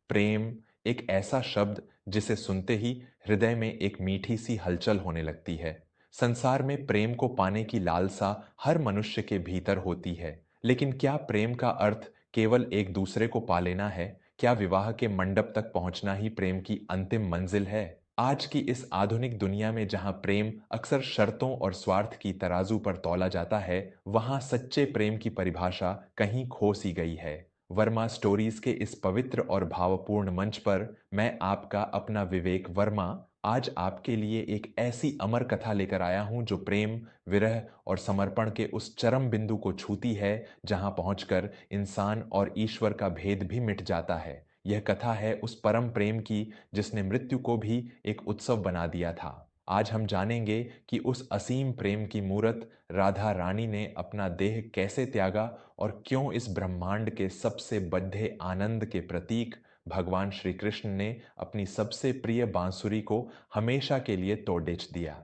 प्रेम एक ऐसा शब्द जिसे सुनते ही हृदय में एक मीठी सी हलचल होने लगती है। संसार में प्रेम को पाने की लालसा हर मनुष्य के भीतर होती है, लेकिन क्या प्रेम का अर्थ केवल एक दूसरे को पा लेना है? क्या विवाह के मंडप तक पहुंचना ही प्रेम की अंतिम मंजिल है? आज की इस आधुनिक दुनिया में जहां प्रेम अक्सर शर्तों और स्वार्थ की तराजू पर तौला जाता है, वहां सच्चे प्रेम की परिभाषा कहीं खो सी गई है। वर्मा स्टोरीज के इस पवित्र और भावपूर्ण मंच पर मैं आपका अपना विवेक वर्मा आज आपके लिए एक ऐसी अमर कथा लेकर आया हूं जो प्रेम, विरह और समर्पण के उस चरम बिंदु को छूती है जहां पहुंचकर इंसान और ईश्वर का भेद भी मिट जाता है। यह कथा है उस परम प्रेम की जिसने मृत्यु को भी एक उत्सव बना दिया था। आज हम जानेंगे कि उस असीम प्रेम की मूरत राधा रानी ने अपना देह कैसे त्यागा और क्यों इस ब्रह्मांड के सबसे बद्धे आनंद के प्रतीक भगवान श्री कृष्ण ने अपनी सबसे प्रिय बांसुरी को हमेशा के लिए तोड़ दिया।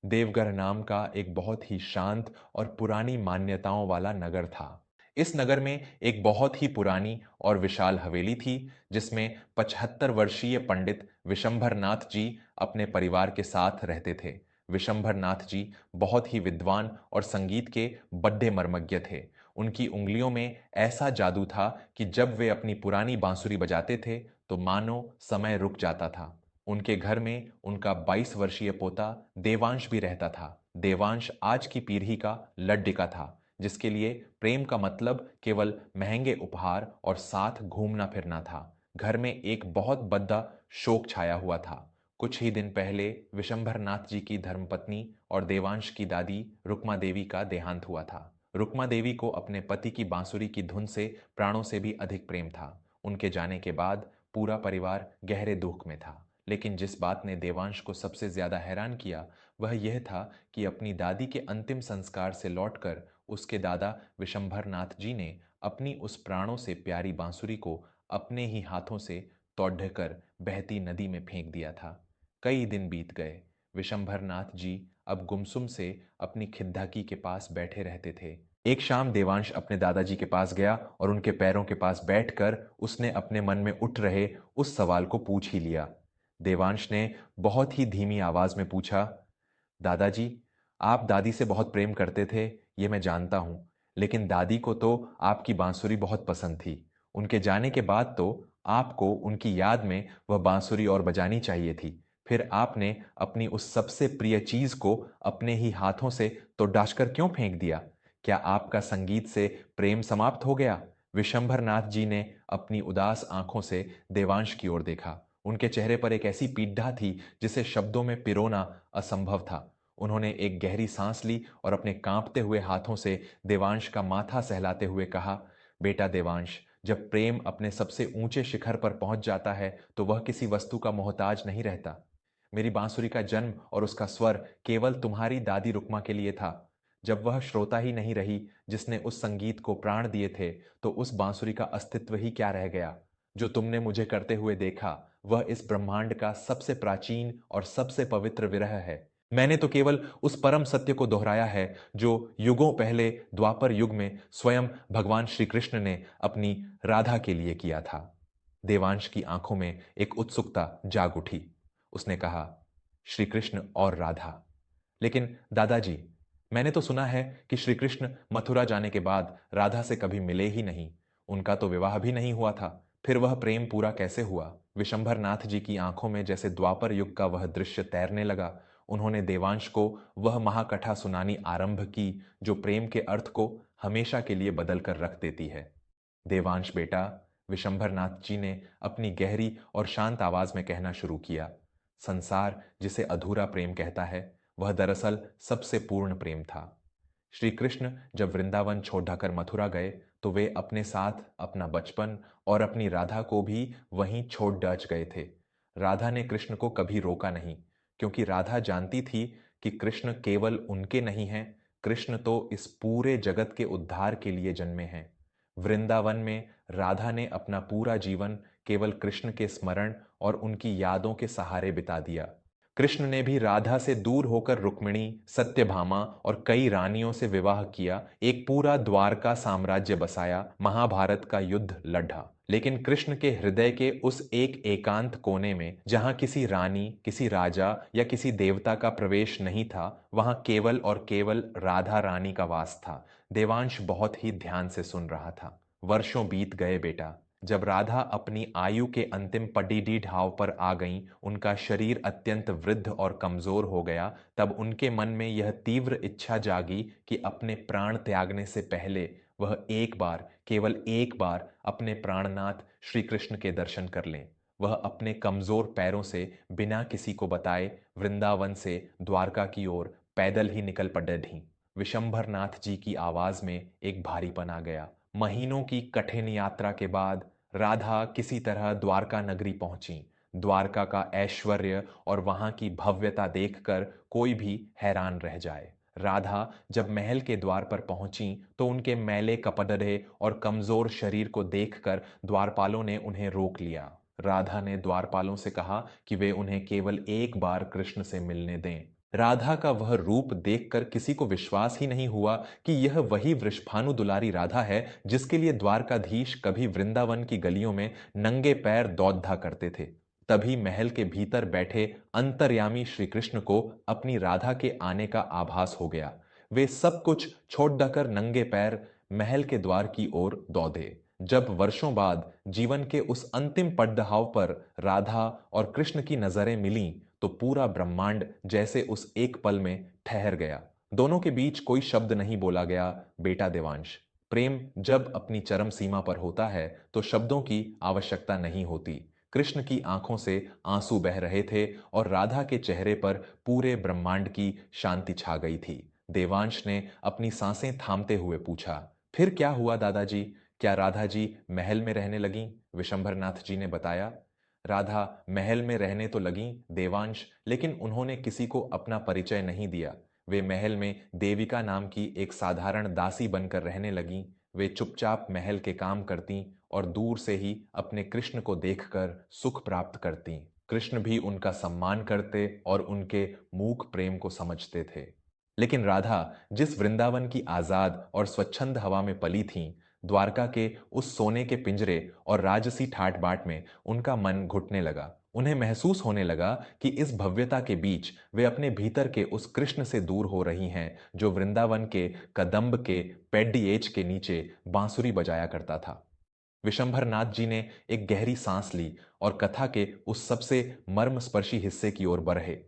देवघर नाम का एक बहुत ही शांत और पुरानी मान्यताओं वाला नगर था। इस नगर में एक बहुत ही पुरानी और विशाल हवेली थी जिसमें 75 वर्षीय पंडित विशंभर नाथ जी अपने परिवार के साथ रहते थे। विशंभर नाथ जी बहुत ही विद्वान और संगीत के बड्डे मर्मज्ञ थे। उनकी उंगलियों में ऐसा जादू था कि जब वे अपनी पुरानी बांसुरी बजाते थे तो मानो समय रुक जाता था। उनके घर में उनका 22 वर्षीय पोता देवांश भी रहता था। देवांश आज की पीढ़ी का लड्डुका था, जिसके लिए प्रेम का मतलब केवल महंगे उपहार और साथ घूमना फिरना था। घर में एक बहुत बड़ा शोक छाया हुआ था। कुछ ही दिन पहले विशंभर नाथ जी की धर्मपत्नी और देवांश की दादी रुक्मा देवी का देहांत हुआ था। रुक्मा देवी को अपने पति की बांसुरी की धुन से प्राणों से भी अधिक प्रेम था। उनके जाने के बाद पूरा परिवार गहरे दुख में था। लेकिन जिस बात ने देवांश को सबसे ज्यादा हैरान किया वह यह था कि अपनी दादी के अंतिम संस्कार से लौटकर उसके दादा विशंभर नाथ जी ने अपनी उस प्राणों से प्यारी बांसुरी को अपने ही हाथों से तोड़कर बहती नदी में फेंक दिया था। कई दिन बीत गए। विशंभर नाथ जी अब गुमसुम से अपनी खिद्धाकी के पास बैठे रहते थे। एक शाम देवांश अपने दादाजी के पास गया और उनके पैरों के पास बैठकर उसने अपने मन में उठ रहे उस सवाल को पूछ ही लिया। देवांश ने बहुत ही धीमी आवाज में पूछा, दादाजी, आप दादी से बहुत प्रेम करते थे, ये मैं जानता हूं, लेकिन दादी को तो आपकी बांसुरी बहुत पसंद थी। उनके जाने के बाद तो आपको उनकी याद में वह बांसुरी और बजानी चाहिए थी। फिर आपने अपनी उस सबसे प्रिय चीज को अपने ही हाथों से तो डाशकर क्यों फेंक दिया? क्या आपका संगीत से प्रेम समाप्त हो गया? विशंभर नाथ जी ने अपनी उदास आंखों से देवांश की ओर देखा। उनके चेहरे पर एक ऐसी पीड़ा थी जिसे शब्दों में पिरोना असंभव था। उन्होंने एक गहरी सांस ली और अपने कांपते हुए हाथों से देवांश का माथा सहलाते हुए कहा, बेटा देवांश, जब प्रेम अपने सबसे ऊंचे शिखर पर पहुंच जाता है तो वह किसी वस्तु का मोहताज नहीं रहता। मेरी बांसुरी का जन्म और उसका स्वर केवल तुम्हारी दादी रुक्मा के लिए था। जब वह श्रोता ही नहीं रही जिसने उस संगीत को प्राण दिए थे, तो उस बांसुरी का अस्तित्व ही क्या रह गया? जो तुमने मुझे करते हुए देखा वह इस ब्रह्मांड का सबसे प्राचीन और सबसे पवित्र विरह है। मैंने तो केवल उस परम सत्य को दोहराया है जो युगों पहले द्वापर युग में स्वयं भगवान श्री कृष्ण ने अपनी राधा के लिए किया था। देवांश की आंखों में एक उत्सुकता जाग उठी। उसने कहा, श्री कृष्ण और राधा? लेकिन दादाजी, मैंने तो सुना है कि श्री कृष्ण मथुरा जाने के बाद राधा से कभी मिले ही नहीं। उनका तो विवाह भी नहीं हुआ था। फिर वह प्रेम पूरा कैसे हुआ? विशंभर नाथ जी की आंखों में जैसे द्वापर युग का वह दृश्य तैरने लगा। उन्होंने देवांश को वह महाकथा सुनानी आरंभ की जो प्रेम के अर्थ को हमेशा के लिए बदल कर रख देती है। देवांश बेटा, विशंभर नाथ जी ने अपनी गहरी और शांत आवाज में कहना शुरू किया, संसार जिसे अधूरा प्रेम कहता है वह दरअसल सबसे पूर्ण प्रेम था। श्री कृष्ण जब वृंदावन छोड़कर मथुरा गए तो वे अपने साथ अपना बचपन और अपनी राधा को भी वहीं छोड़ डच गए थे। राधा ने कृष्ण को कभी रोका नहीं, क्योंकि राधा जानती थी कि कृष्ण केवल उनके नहीं हैं, कृष्ण तो इस पूरे जगत के उद्धार के लिए जन्मे हैं। वृंदावन में राधा ने अपना पूरा जीवन केवल कृष्ण के स्मरण और उनकी यादों के सहारे बिता दिया। कृष्ण ने भी राधा से दूर होकर रुक्मिणी, सत्यभामा और कई रानियों से विवाह किया, एक पूरा द्वारका साम्राज्य बसाया, महाभारत का युद्ध लड़ा। लेकिन कृष्ण के हृदय के उस एक एकांत कोने में, जहां किसी रानी, किसी राजा या किसी देवता का प्रवेश नहीं था, वहां केवल और केवल राधा रानी का वास था। देवांश बहुत ही ध्यान से सुन रहा था। वर्षों बीत गए बेटा। जब राधा अपनी आयु के अंतिम पडीडी ढाव पर आ गईं, उनका शरीर अत्यंत वृद्ध और कमजोर हो गया, तब उनके मन में यह तीव्र इच्छा जागी कि अपने प्राण त्यागने से पहले वह एक बार, केवल एक बार अपने प्राणनाथ श्री कृष्ण के दर्शन कर लें। वह अपने कमजोर पैरों से बिना किसी को बताए वृंदावन से द्वारका की ओर पैदल ही निकल पड़े ढीं। विशंभरनाथ जी की आवाज में एक भारीपन आ गया। महीनों की कठिन यात्रा के बाद राधा किसी तरह द्वारका नगरी पहुंची। द्वारका का ऐश्वर्य और वहां की भव्यता देखकर कोई भी हैरान रह जाए। राधा जब महल के द्वार पर पहुंची तो उनके मैले कपड़े और कमजोर शरीर को देखकर द्वारपालों ने उन्हें रोक लिया। राधा ने द्वारपालों से कहा कि वे उन्हें केवल एक बार कृष्ण से मिलने दें। राधा का वह रूप देखकर किसी को विश्वास ही नहीं हुआ कि यह वही वृषभानु दुलारी राधा है जिसके लिए द्वारकाधीश कभी वृंदावन की गलियों में नंगे पैर दौड़ा करते थे। तभी महल के भीतर बैठे अंतर्यामी श्री कृष्ण को अपनी राधा के आने का आभास हो गया। वे सब कुछ छोड़ नंगे पैर महल के द्वार की ओर दौड़े। जब वर्षों बाद जीवन के उस अंतिम पड़ाव पर राधा और कृष्ण की नजरें मिलीं, तो पूरा ब्रह्मांड जैसे उस एक पल में ठहर गया। दोनों के बीच कोई शब्द नहीं बोला गया। बेटा देवांश, प्रेम जब अपनी चरम सीमा पर होता है तो शब्दों की आवश्यकता नहीं होती। कृष्ण की आंखों से आंसू बह रहे थे और राधा के चेहरे पर पूरे ब्रह्मांड की शांति छा गई थी। देवांश ने अपनी सांसें थामते हुए पूछा, फिर क्या हुआ दादाजी? क्या राधा जी महल में रहने लगीं? विशंभरनाथ जी ने बताया। राधा महल में रहने तो लगीं देवांश, लेकिन उन्होंने किसी को अपना परिचय नहीं दिया। वे महल में देविका नाम की एक साधारण दासी बनकर रहने लगीं। वे चुपचाप महल के काम करतीं और दूर से ही अपने कृष्ण को देखकर सुख प्राप्त करतीं। कृष्ण भी उनका सम्मान करते और उनके मूक प्रेम को समझते थे। लेकिन राधा जिस वृंदावन की आजाद और स्वच्छंद हवा में पली थीं, द्वारका के उस सोने के पिंजरे और राजसी ठाट बाट में उनका मन घुटने लगा। उन्हें महसूस होने लगा कि इस भव्यता के बीच वे अपने भीतर के उस कृष्ण से दूर हो रही हैं जो वृंदावन के कदम्ब के पेड्डिएच के नीचे बांसुरी बजाया करता था। विशंभरनाथ जी ने एक गहरी सांस ली और कथा के उस सबसे मर्मस्पर्शी हिस्से की ओर बढ़े।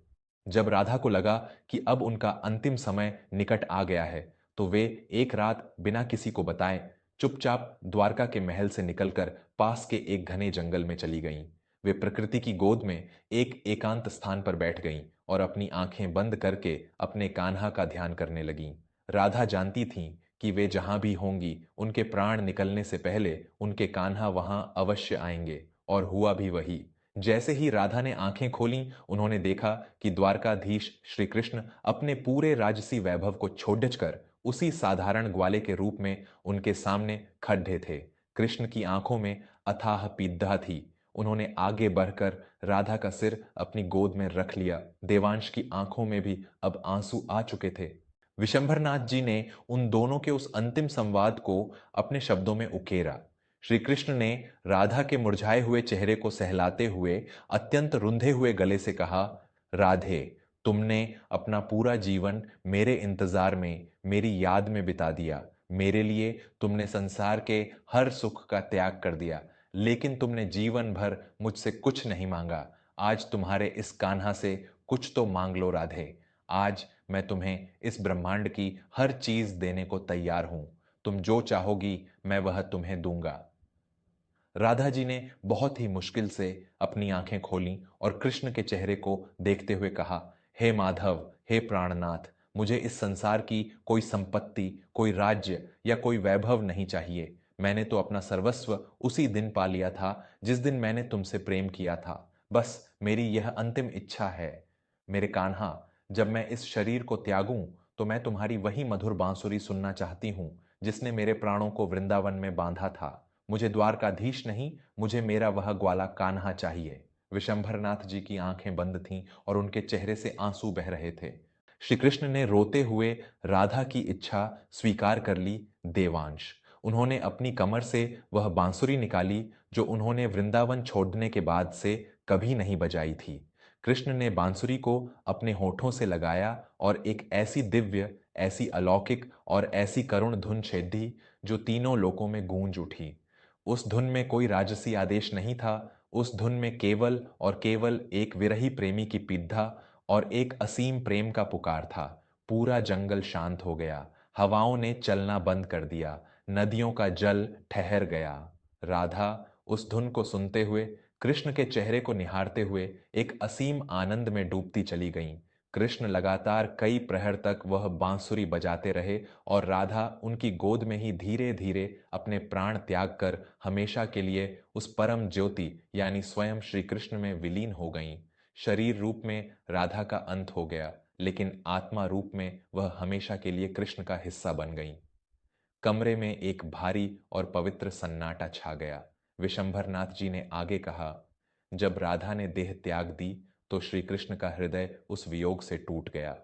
जब राधा को लगा कि अब उनका अंतिम समय निकट आ गया है, तो वे एक रात बिना किसी को बताए चुपचाप द्वारका के महल से निकलकर पास के एक घने जंगल में चली गईं। वे प्रकृति की गोद में एक एकांत स्थान पर बैठ गईं और अपनी आंखें बंद करके अपने कान्हा का ध्यान करने लगीं। राधा जानती थीं कि वे जहां भी होंगी, उनके प्राण निकलने से पहले उनके कान्हा वहां अवश्य आएंगे, और हुआ भी वही। जैसे ही राधा ने आंखें खोलीं, उन्होंने देखा कि द्वारकाधीश श्री कृष्ण अपने पूरे राजसी वैभव को छोड़कर उसी साधारण ग्वाले के रूप में उनके सामने खड़े थे। कृष्ण की आंखों में अथाह पीड़ा थी। उन्होंने आगे बढ़कर राधा का सिर अपनी गोद में रख लिया। देवांश की आंखों में भी अब आंसू आ चुके थे। विशंभरनाथ जी ने उन दोनों के उस अंतिम संवाद को अपने शब्दों में उकेरा। श्री कृष्ण ने राधा के मुरझाए हुए चेहरे को सहलाते हुए अत्यंत रुंधे हुए गले से कहा, राधे, तुमने अपना पूरा जीवन मेरे इंतजार में, मेरी याद में बिता दिया। मेरे लिए तुमने संसार के हर सुख का त्याग कर दिया, लेकिन तुमने जीवन भर मुझसे कुछ नहीं मांगा। आज तुम्हारे इस कान्हा से कुछ तो मांग लो राधे। आज मैं तुम्हें इस ब्रह्मांड की हर चीज देने को तैयार हूं। तुम जो चाहोगी मैं वह तुम्हें दूंगा। राधा जी ने बहुत ही मुश्किल से अपनी आंखें खोलीं और कृष्ण के चेहरे को देखते हुए कहा, हे माधव, हे प्राणनाथ, मुझे इस संसार की कोई संपत्ति, कोई राज्य या कोई वैभव नहीं चाहिए। मैंने तो अपना सर्वस्व उसी दिन पा लिया था जिस दिन मैंने तुमसे प्रेम किया था। बस मेरी यह अंतिम इच्छा है। मेरे कान्हा, जब मैं इस शरीर को त्यागूं तो मैं तुम्हारी वही मधुर बांसुरी सुनना चाहती हूं जिसने मेरे प्राणों को वृंदावन में बांधा था। मुझे द्वारकाधीश नहीं, मुझे मेरा वह ग्वाला कान्हा चाहिए। विशंभरनाथ जी की आंखें बंद थीं और उनके चेहरे से आंसू बह रहे थे। श्री कृष्ण ने रोते हुए राधा की इच्छा स्वीकार कर ली। देवांश, उन्होंने अपनी कमर से वह बांसुरी निकाली जो उन्होंने वृंदावन छोड़ने के बाद से कभी नहीं बजाई थी। कृष्ण ने बांसुरी को अपने होठों से लगाया और एक ऐसी दिव्य, ऐसी अलौकिक और ऐसी करुण धुन छेदी जो तीनों लोकों में गूंज उठी। उस धुन में कोई राजसी आदेश नहीं था। उस धुन में केवल और केवल एक विरही प्रेमी की पीड़ा और एक असीम प्रेम का पुकार था। पूरा जंगल शांत हो गया। हवाओं ने चलना बंद कर दिया। नदियों का जल ठहर गया। राधा उस धुन को सुनते हुए, कृष्ण के चेहरे को निहारते हुए एक असीम आनंद में डूबती चली गईं। कृष्ण लगातार कई प्रहर तक वह बांसुरी बजाते रहे और राधा उनकी गोद में ही धीरे धीरे अपने प्राण त्याग कर हमेशा के लिए उस परम ज्योति यानी स्वयं श्री कृष्ण में विलीन हो गईं। शरीर रूप में राधा का अंत हो गया, लेकिन आत्मा रूप में वह हमेशा के लिए कृष्ण का हिस्सा बन गईं। कमरे में एक भारी और पवित्र सन्नाटा छा गया। विशंभरनाथ जी ने आगे कहा, जब राधा ने देह त्याग दी तो श्री कृष्ण का हृदय उस वियोग से टूट गया।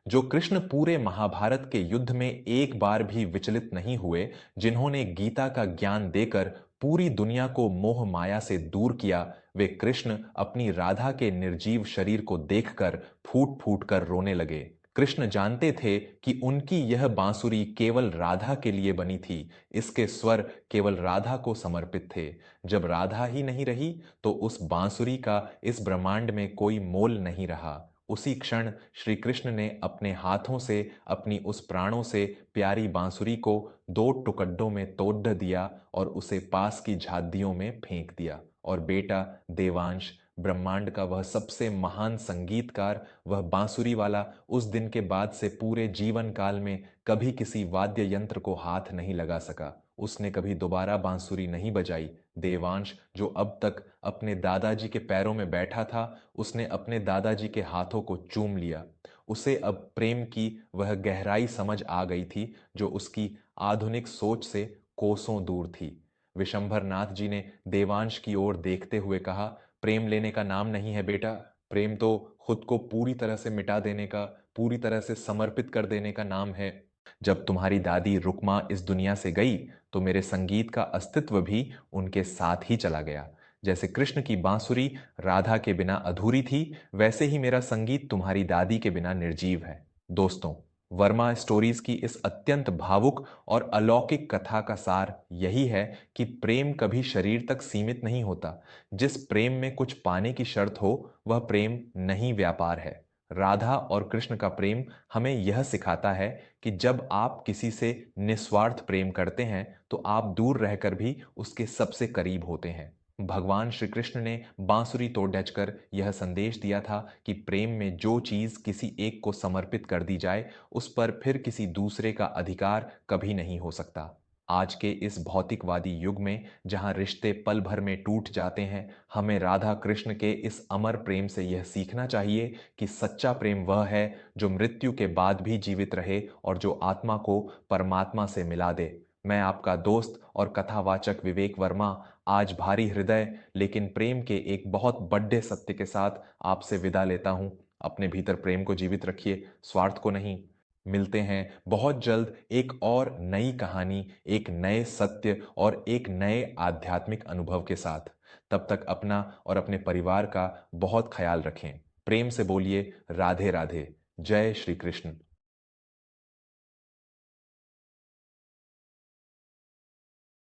जो कृष्ण पूरे महाभारत के युद्ध में एक बार भी विचलित नहीं हुए, जिन्होंने गीता का ज्ञान देकर पूरी दुनिया को मोह माया से दूर किया, वे कृष्ण अपनी राधा के निर्जीव शरीर को देखकर फूट फूट कर रोने लगे। कृष्ण जानते थे कि उनकी यह बांसुरी केवल राधा के लिए बनी थी। इसके स्वर केवल राधा को समर्पित थे। जब राधा ही नहीं रही तो उस बांसुरी का इस ब्रह्मांड में कोई मोल नहीं रहा। उसी क्षण श्री कृष्ण ने अपने हाथों से अपनी उस प्राणों से प्यारी बांसुरी को दो टुकड़ों में तोड़ दिया और उसे पास की झादियों में फेंक दिया। और बेटा देवांश, ब्रह्मांड का वह सबसे महान संगीतकार, वह बांसुरी वाला, उस दिन के बाद से पूरे जीवन काल में कभी किसी वाद्य यंत्र को हाथ नहीं लगा सका। उसने कभी दोबारा बांसुरी नहीं बजाई। देवांश, जो अब तक अपने दादाजी के पैरों में बैठा था, उसने अपने दादाजी के हाथों को चूम लिया। उसे अब प्रेम की वह गहराई समझ आ गई थी जो उसकी आधुनिक सोच से कोसों दूर थी। विशंभरनाथ जी ने देवांश की ओर देखते हुए कहा, प्रेम लेने का नाम नहीं है बेटा। प्रेम तो खुद को पूरी तरह से मिटा देने का, पूरी तरह से समर्पित कर देने का नाम है। जब तुम्हारी दादी रुक्मा इस दुनिया से गई तो मेरे संगीत का अस्तित्व भी उनके साथ ही चला गया। जैसे कृष्ण की बांसुरी राधा के बिना अधूरी थी, वैसे ही मेरा संगीत तुम्हारी दादी के बिना निर्जीव है। दोस्तों, वर्मा स्टोरीज की इस अत्यंत भावुक और अलौकिक कथा का सार यही है कि प्रेम कभी शरीर तक सीमित नहीं होता। जिस प्रेम में कुछ पाने की शर्त हो, वह प्रेम नहीं, व्यापार है। राधा और कृष्ण का प्रेम हमें यह सिखाता है कि जब आप किसी से निस्वार्थ प्रेम करते हैं तो आप दूर रहकर भी उसके सबसे करीब होते हैं। भगवान श्री कृष्ण ने बांसुरी तोड़ कर यह संदेश दिया था कि प्रेम में जो चीज किसी एक को समर्पित कर दी जाए, उस पर फिर किसी दूसरे का अधिकार कभी नहीं हो सकता। आज के इस भौतिकवादी युग में जहां रिश्ते पल भर में टूट जाते हैं, हमें राधा कृष्ण के इस अमर प्रेम से यह सीखना चाहिए कि सच्चा प्रेम वह है जो मृत्यु के बाद भी जीवित रहे और जो आत्मा को परमात्मा से मिला दे। मैं आपका दोस्त और कथावाचक विवेक वर्मा आज भारी हृदय लेकिन प्रेम के एक बहुत बड़े सत्य के साथ आपसे विदा लेता हूं। अपने भीतर प्रेम को जीवित रखिए, स्वार्थ को नहीं। मिलते हैं बहुत जल्द एक और नई कहानी, एक नए सत्य और एक नए आध्यात्मिक अनुभव के साथ। तब तक अपना और अपने परिवार का बहुत ख्याल रखें। प्रेम से बोलिए राधे राधे। जय श्री कृष्ण।